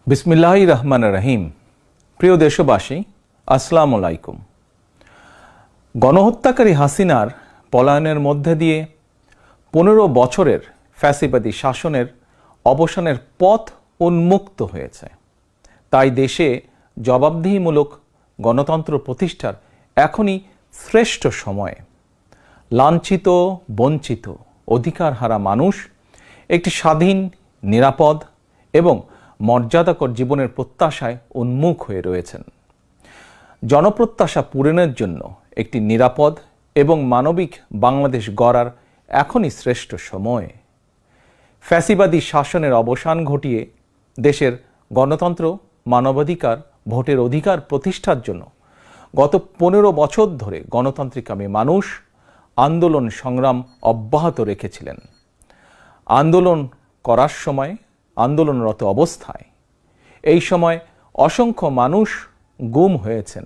বিসমিল্লাহির রহমানির রহিম। প্রিয় দেশবাসী, আসসালামু আলাইকুম। গণহত্যাকারী হাসিনার পলায়নের মধ্যে দিয়ে 15 বছরের ফ্যাসিবাদী শাসনের অবসানের পথ উন্মুক্ত হয়েছে। তাই দেশে জবাবদিহিমূলক গণতন্ত্র প্রতিষ্ঠার এখনই শ্রেষ্ঠ সময়। লাঞ্ছিত, বঞ্চিত, অধিকারহারা মানুষ একটি স্বাধীন, নিরাপদ এবং মর্যাদাকর জীবনের প্রত্যাশায় উন্মুখ হয়ে রয়েছেন। জনপ্রত্যাশা পূরণের জন্য একটি নিরাপদ এবং মানবিক বাংলাদেশ গড়ার এখনই শ্রেষ্ঠ সময়। ফ্যাসিবাদী শাসনের অবসান ঘটিয়ে দেশের গণতন্ত্র, মানবাধিকার, ভোটের অধিকার প্রতিষ্ঠার জন্য গত 15 বছর ধরে গণতান্ত্রিকামী মানুষ আন্দোলন সংগ্রাম অব্যাহত রেখেছিলেন। আন্দোলন করার সময়, আন্দোলনরত অবস্থায় এই সময় অসংখ্য মানুষ গুম হয়েছেন,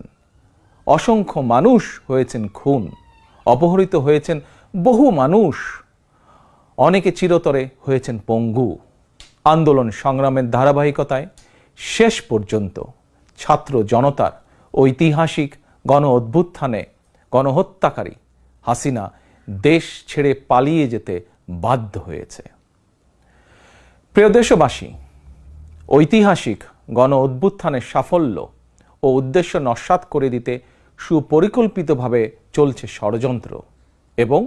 অসংখ্য মানুষ হয়েছেন খুন, অপহৃত হয়েছেন বহু মানুষ, অনেকে চিরতরে হয়েছেন পঙ্গু। আন্দোলন সংগ্রামের ধারাবাহিকতায় শেষ পর্যন্ত ছাত্র জনতার ঐতিহাসিক গণ অভ্যুত্থানে গণহত্যাকারী হাসিনা দেশ ছেড়ে পালিয়ে যেতে বাধ্য হয়েছে। প্রিয় দেশবাসী, ঐতিহাসিক গণ অভ্যুত্থানের সাফল্য ও উদ্দেশ্য নস্যাৎ করে দিতে সুপরিকল্পিতভাবে চলছে ষড়যন্ত্র, এবং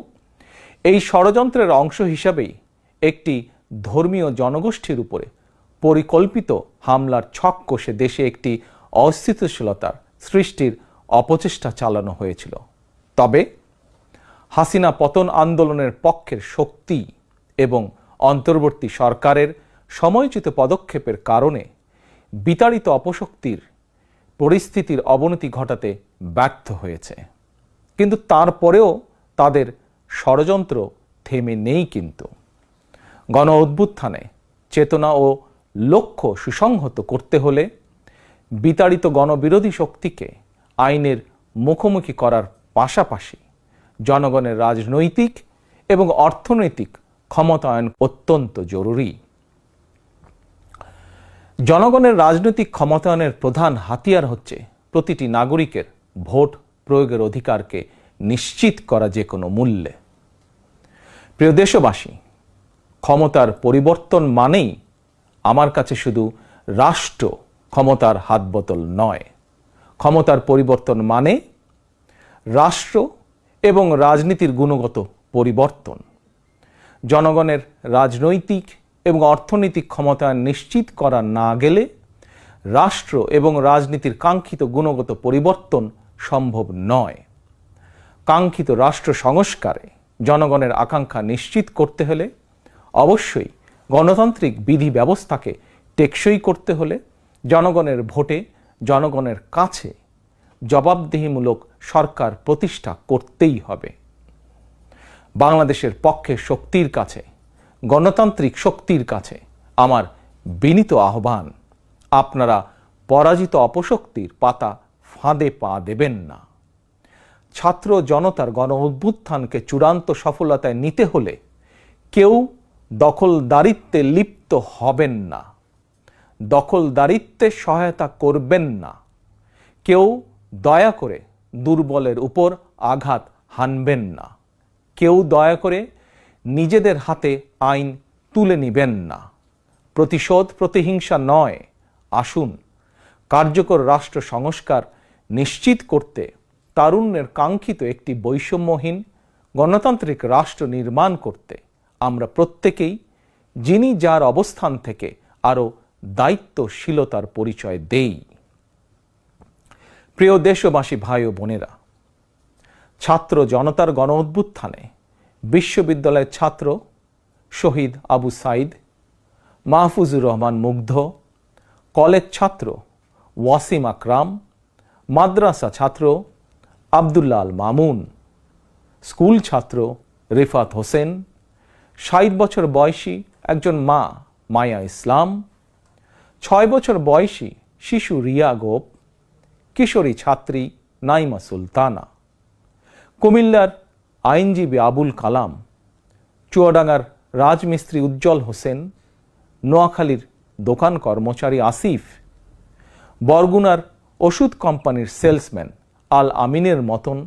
এই ষড়যন্ত্রের অংশ হিসাবেই একটি ধর্মীয় জনগোষ্ঠীর উপরে পরিকল্পিত হামলার ছক কষে দেশে একটি অস্থিতিশীলতার সৃষ্টির অপচেষ্টা চালানো হয়েছিল। তবে হাসিনা পতন আন্দোলনের পক্ষের শক্তি এবং অন্তর্বর্তী সরকারের সময়োচিত পদক্ষেপের কারণে বিতাড়িত অপশক্তির পরিস্থিতির অবনতি ঘটাতে ব্যর্থ হয়েছে। কিন্তু তারপরেও তাদের ষড়যন্ত্র থেমে নেই। কিন্তু গণ অভ্যুত্থানে চেতনা ও লক্ষ্য সুসংহত করতে হলে বিতাড়িত গণবিরোধী শক্তিকে আইনের মুখোমুখি করার পাশাপাশি জনগণের রাজনৈতিক এবং অর্থনৈতিক ক্ষমতায়ন অত্যন্ত জরুরি। জনগণের রাজনৈতিক ক্ষমতায়নের প্রধান হাতিয়ার হচ্ছে প্রতিটি নাগরিকের ভোট প্রয়োগের অধিকারকে নিশ্চিত করা যে কোনো মূল্যে। প্রিয় দেশবাসী, ক্ষমতার পরিবর্তন মানেই আমার কাছে শুধু রাষ্ট্র ক্ষমতার হাতবোতল নয়। ক্ষমতার পরিবর্তন মানে রাষ্ট্র এবং রাজনীতির গুণগত পরিবর্তন। জনগণের রাজনৈতিক এবং অর্থনৈতিক ক্ষমতায়ন নিশ্চিত করা না গেলে রাষ্ট্র এবং রাজনীতির কাঙ্ক্ষিত গুণগত পরিবর্তন সম্ভব নয়। কাঙ্ক্ষিত রাষ্ট্র সংস্কারে জনগণের আকাঙ্ক্ষা নিশ্চিত করতে হলে অবশ্যই গণতান্ত্রিক বিধি ব্যবস্থাকে টেকসই করতে হলে জনগণের ভোটে জনগণের কাছে জবাবদিহিমূলক সরকার প্রতিষ্ঠা করতেই হবে। বাংলাদেশের পক্ষে শক্তির কাছে, গণতান্ত্রিক শক্তির কাছে আমার বিনীত আহ্বান, আপনারা পরাজিত অপশক্তির পাতা ফাঁদে পা দেবেন না। ছাত্র জনতার গণ অভ্যুত্থানকে চূড়ান্ত সফলতায় নিতে হলে কেউ দখলদারিত্বে লিপ্ত হবেন না, দখলদারিত্বে সহায়তা করবেন না, কেউ দয়া করে দুর্বলের উপর আঘাত হানবেন না, কেউ দয়া করে নিজেদের হাতে আইন তুলে নেবেন না। প্রতিশোধ, প্রতিহিংসা নয়। আসুন কার্যকর রাষ্ট্র সংস্কার নিশ্চিত করতে তারুণ্যের কাঙ্ক্ষিত একটি বৈষম্যহীন গণতান্ত্রিক রাষ্ট্র নির্মাণ করতে আমরা প্রত্যেকেই যিনি যার অবস্থান থেকে আরও দায়িত্বশীলতার পরিচয় দেই। প্রিয় দেশবাসী, ভাই ও বোনেরা, ছাত্র জনতার গণ অভ্যুত্থানে বিশ্ববিদ্যালয়ের ছাত্র শহীদ আবু সাইদ, মাহফুজুর রহমান মুগ্ধ, কলেজ ছাত্র ওয়াসিম আকরাম, মাদ্রাসা ছাত্র আবদুল্লাহ আল মামুন, স্কুল ছাত্র রিফাত হোসেন, 60 বছর বয়সী একজন মা মায়া ইসলাম, 6 বছর বয়সী শিশু রিয়া গোপ, কিশোরী ছাত্রী নাইমা সুলতানা, কুমিল্লার আইনজীবী আবুল কালাম, চুয়াডাঙ্গার রাজমিস্ত্রি উজ্জ্বল হোসেন, নোয়াখালীর দোকান কর্মচারী আসিফ, বরগুনার ওষুধ কোম্পানির সেলসম্যান আল আমিনের মতন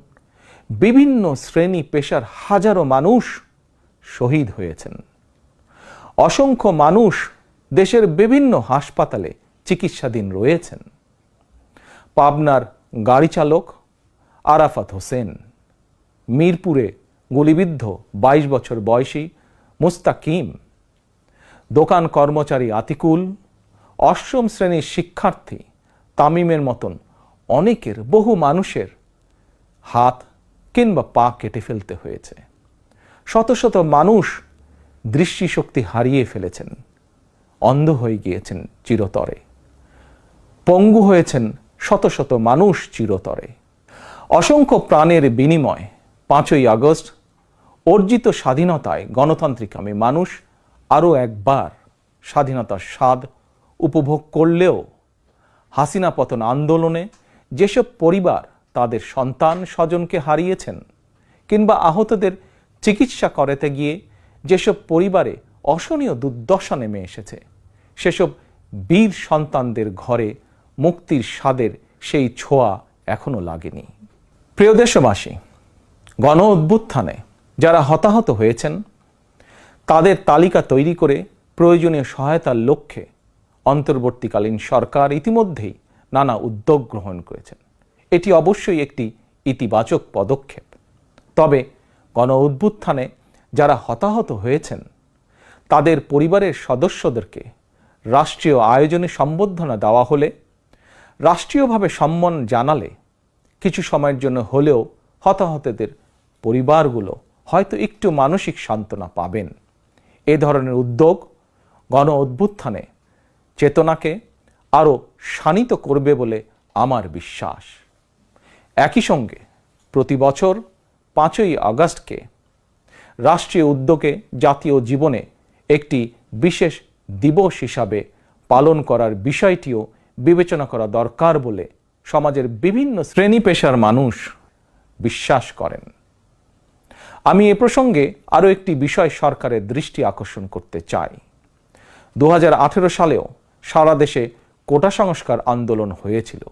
বিভিন্ন শ্রেণী পেশার হাজারো মানুষ শহীদ হয়েছেন। অসংখ্য মানুষ দেশের বিভিন্ন হাসপাতালে চিকিৎসাধীন রয়েছেন। পাবনার গাড়ি চালক আরাফাত হোসেন, মিরপুরে গুলিবিদ্ধ 22 বছর বয়সী মুস্তাকিম, দোকান কর্মচারী আতিকুল, অষ্টম শ্রেণীর শিক্ষার্থী তামিমের মতন অনেকের, বহু মানুষের হাত কিংবা পা কেটে ফেলতে হয়েছে। শত শত মানুষ দৃষ্টিশক্তি হারিয়ে ফেলেছেন, অন্ধ হয়ে গিয়েছেন চিরতরে, পঙ্গু হয়েছেন শত শত মানুষ চিরতরে। অসংখ্য প্রাণের বিনিময়ে 5ই আগস্ট অর্জিত স্বাধীনতায় গণতান্ত্রিকামী মানুষ আরও একবার স্বাধীনতার স্বাদ উপভোগ করলেও হাসিনা পতন আন্দোলনে যেসব পরিবার তাদের সন্তান স্বজনকে হারিয়েছেন কিংবা আহতদের চিকিৎসা করাতে গিয়ে যেসব পরিবারে অসহনীয় দুর্দশা নেমে এসেছে, সেসব বীর সন্তানদের ঘরে মুক্তির স্বাদের সেই ছোঁয়া এখনো লাগেনি। প্রিয় দেশবাসী, গণ অভ্যুত্থানে যারা হতাহত হয়েছেন তাদের তালিকা তৈরি করে প্রয়োজনীয় সহায়তার লক্ষ্যে অন্তর্বর্তীকালীন সরকার ইতিমধ্যেই নানা উদ্যোগ গ্রহণ করেছেন। এটি অবশ্যই একটি ইতিবাচক পদক্ষেপ। তবে গণ অভ্যুত্থানে যারা হতাহত হয়েছেন তাদের পরিবারের সদস্যদেরকে রাষ্ট্রীয় আয়োজনে সম্বর্ধনা দেওয়া হলে, রাষ্ট্রীয়ভাবে সম্মান জানালে কিছু সময়ের জন্য হলেও হতাহতদের পরিবারগুলো হয়তো একটু মানসিক সান্ত্বনা পাবেন। এ ধরনের উদ্যোগ গণ অভ্যুত্থানে চেতনাকে আরও শানিত করবে বলে আমার বিশ্বাস। একই সঙ্গে প্রতি বছর 5ই আগস্টকে রাষ্ট্রীয় উদ্যোগে জাতীয় জীবনে একটি বিশেষ দিবস হিসাবে পালন করার বিষয়টিও বিবেচনা করা দরকার বলে সমাজের বিভিন্ন শ্রেণী পেশার মানুষ বিশ্বাস করেন। আমি এ প্রসঙ্গে আরও একটি বিষয় সরকারের দৃষ্টি আকর্ষণ করতে চাই। 2018 সালেও সারা দেশে কোটা সংস্কার আন্দোলন হয়েছিল।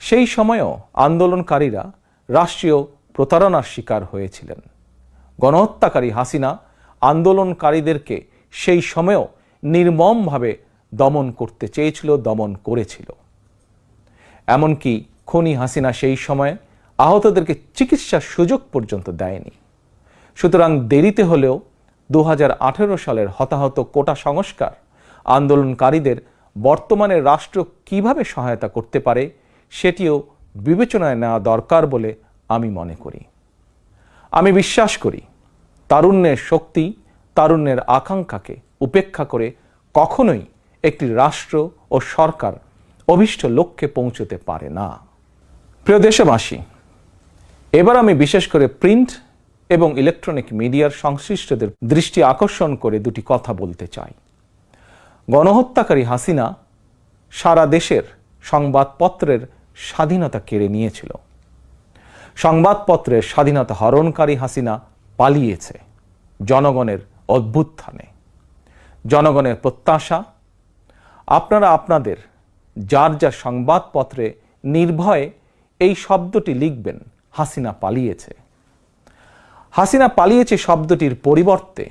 সেই সময়েও আন্দোলনকারীরা রাষ্ট্রীয় প্রতারণার শিকার হয়েছিলেন। গণহত্যাকারী হাসিনা আন্দোলনকারীদেরকে সেই সময়েও নির্মমভাবে দমন করতে চেয়েছিল, দমন করেছিল। এমনকি খুনি হাসিনা সেই সময়ে আহতদেরকে চিকিৎসার সুযোগ পর্যন্ত দেয়নি। সুতরাং দেরিতে হলেও 2018 সালের হতাহত কোটা সংস্কার আন্দোলনকারীদের বর্তমানে রাষ্ট্র কিভাবে সহায়তা করতে পারে সেটিও বিবেচনায় নেওয়া দরকার বলে আমি মনে করি। আমি বিশ্বাস করি তারুণ্যের শক্তি, তারুণ্যের আকাঙ্ক্ষাকে উপেক্ষা করে কখনোই একটি রাষ্ট্র ও সরকার অভীষ্ট লক্ষ্যে পৌঁছতে পারে না। প্রিয় দেশবাসী, এবার আমি বিশেষ করে প্রিন্ট এবং ইলেকট্রনিক মিডিয়ার সংশ্লিষ্টদের দৃষ্টি আকর্ষণ করে দুটি কথা বলতে চাই। গণহত্যাকারী হাসিনা সারা দেশের সংবাদপত্রের স্বাধীনতা কেড়ে নিয়েছিল। সংবাদপত্রের স্বাধীনতা হরণকারী হাসিনা পালিয়েছে জনগণের অভ্যুত্থানে। জনগণের প্রত্যাশা, আপনারা আপনাদের যার যার সংবাদপত্রে নির্ভয়ে এই শব্দটি লিখবেন, হাসিনা পালিয়েছে। হাসিনা পালিয়েছে শব্দটির পরিবর্তে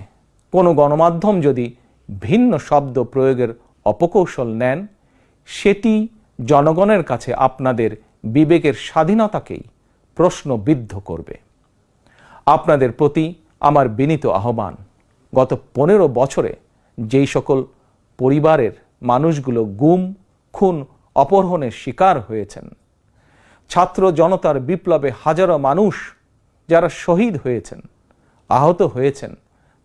কোনো গণমাধ্যম যদি ভিন্ন শব্দ প্রয়োগের অপকৌশল নেন, সেটি জনগণের কাছে আপনাদের বিবেকের স্বাধীনতাকেই প্রশ্নবিদ্ধ করবে। আপনাদের প্রতি আমার বিনীত আহ্বান, গত 15 বছরে যেই সকল পরিবারের মানুষগুলো গুম, খুন, অপহরণের শিকার হয়েছেন, ছাত্র জনতার বিপ্লবে হাজারো মানুষ যারা শহীদ হয়েছেন, আহত হয়েছেন,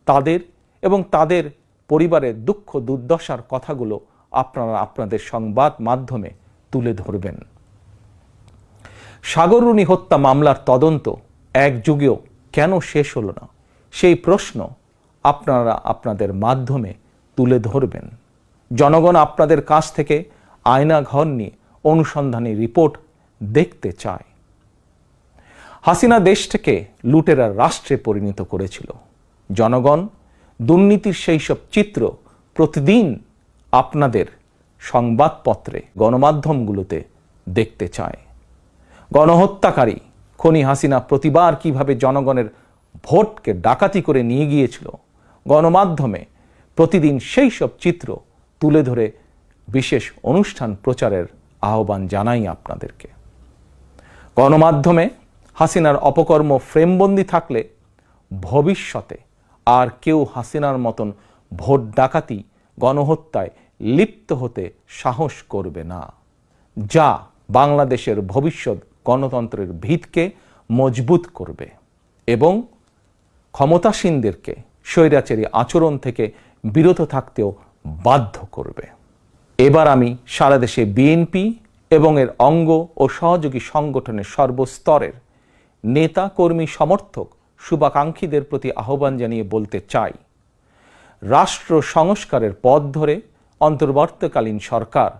তাদের এবং তাদের পরিবারের দুঃখ দুর্দশার কথাগুলো আপনারা আপনাদের সংবাদ মাধ্যমে তুলে ধরবেন। সাগররুনি হত্যা মামলার তদন্ত এক যুগেও কেন শেষ হলো না, সেই প্রশ্ন আপনারা আপনাদের মাধ্যমে তুলে ধরবেন। জনগণ আপনাদের কাছ থেকে আয়নাঘর নিয়ে অনুসন্ধানী রিপোর্ট দেখতে চায়। হাসিনা দেশটাকে লুটেরার রাষ্ট্রে পরিণত করেছিল। জনগণ দুর্নীতির সেই সব চিত্র প্রতিদিন আপনাদের সংবাদপত্রে গণমাধ্যমগুলোতে দেখতে চায়। গণহত্যাকারী খনি হাসিনা প্রতিবার কিভাবে জনগণের ভোটকে ডাকাতি করে নিয়ে গিয়েছিল, গণমাধ্যমে প্রতিদিন সেই সব চিত্র তুলে ধরে বিশেষ অনুষ্ঠান প্রচারের আহ্বান জানাই আপনাদেরকে। গণমাধ্যমে হাসিনার অপকর্ম ফ্রেমবন্দি থাকলে ভবিষ্যতে আর কেউ হাসিনার মতন ভোট ডাকাতি, গণহত্যায় লিপ্ত হতে সাহস করবে না, যা বাংলাদেশের ভবিষ্যৎ গণতন্ত্রের ভিতকে মজবুত করবে এবং ক্ষমতাসীনদেরকে স্বৈরাচারী আচরণ থেকে বিরত থাকতেও বাধ্য করবে। এবার আমি সারা দেশে বিএনপি এবং এর অঙ্গ ও সহযোগী সংগঠনের সর্বস্তরের নেতা, কর্মী, সমর্থক, শুভাকাঙ্ক্ষীদের প্রতি আহ্বান জানিয়ে বলতে চাই, রাষ্ট্র সংস্কারের পথ ধরে অন্তর্বর্তীকালীন সরকার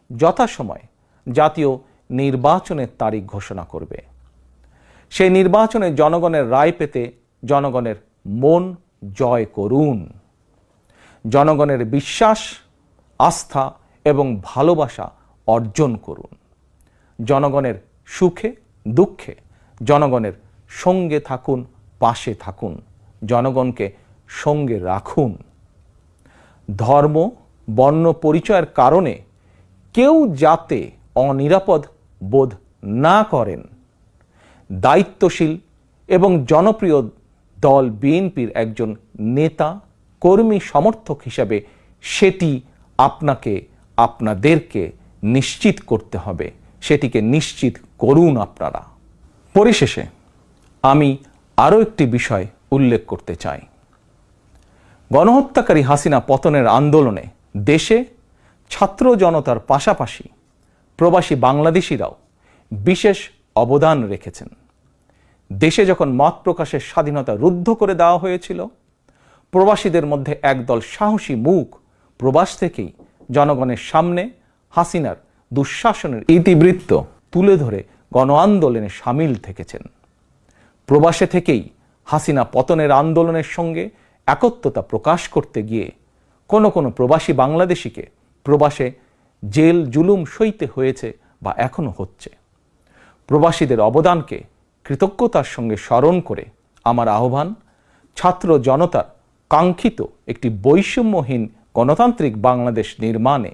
যথাসময়ে জাতীয় নির্বাচনের তারিখ ঘোষণা করবে। সেই নির্বাচনে জনগণের রায় পেতে জনগণের মন জয় করুন। জনগণের বিশ্বাস, আস্থা এবং ভালোবাসা অর্জন করুন। জনগণের সুখে দুঃখে জনগণের সঙ্গে থাকুন, পাশে থাকুন, জনগণকে সঙ্গে রাখুন। ধর্ম, বর্ণ পরিচয়ের কারণে কেউ যাতে অনিরাপদ বোধ না করেন, দায়িত্বশীল এবং জনপ্রিয় দল বিএনপির একজন নেতা, কর্মী, সমর্থক হিসাবে সেটি আপনাদেরকে নিশ্চিত করতে হবে। সেটিকে নিশ্চিত করুন আপনারা। পরিশেষে আমি আরও একটি বিষয় উল্লেখ করতে চাই। গণহত্যাকারী হাসিনা পতনের আন্দোলনে দেশে ছাত্র জনতার পাশাপাশি প্রবাসী বাংলাদেশিরাও বিশেষ অবদান রেখেছেন। দেশে যখন মত প্রকাশের স্বাধীনতা রুদ্ধ করে দেওয়া হয়েছিল, প্রবাসীদের মধ্যে একদল সাহসী মুখ প্রবাস থেকেই জনগণের সামনে হাসিনার দুঃশাসনের ইতিবৃত্ত তুলে ধরে গণ আন্দোলনে সামিল থেকেছেন। প্রবাসে থেকেই হাসিনা পতনের আন্দোলনের সঙ্গে একত্বতা প্রকাশ করতে গিয়ে কোনো প্রবাসী বাংলাদেশিকে প্রবাসে জেল জুলুম সইতে হয়েছে বা এখনো হচ্ছে। প্রবাসীদের অবদানকে কৃতজ্ঞতার সঙ্গে স্মরণ করে আমার আহ্বান, ছাত্র জনতার কাঙ্ক্ষিত একটি বৈষম্যহীন গণতান্ত্রিক বাংলাদেশ নির্মাণে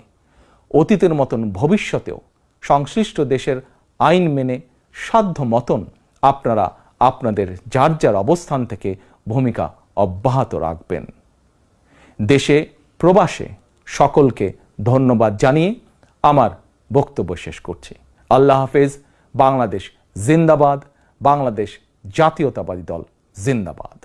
অতীতের মতন ভবিষ্যতেও সংশ্লিষ্ট দেশের আইন মেনে সাধ্য মতন আপনারা আপনাদের যার যার অবস্থান থেকে ভূমিকা অব্যাহত রাখবেন। দেশে প্রবাসে সকলকে ধন্যবাদ জানিয়ে আমার বক্তব্য শেষ করছি। আল্লাহ হাফেজ। বাংলাদেশ জিন্দাবাদ। বাংলাদেশ জাতীয়তাবাদী দল জিন্দাবাদ।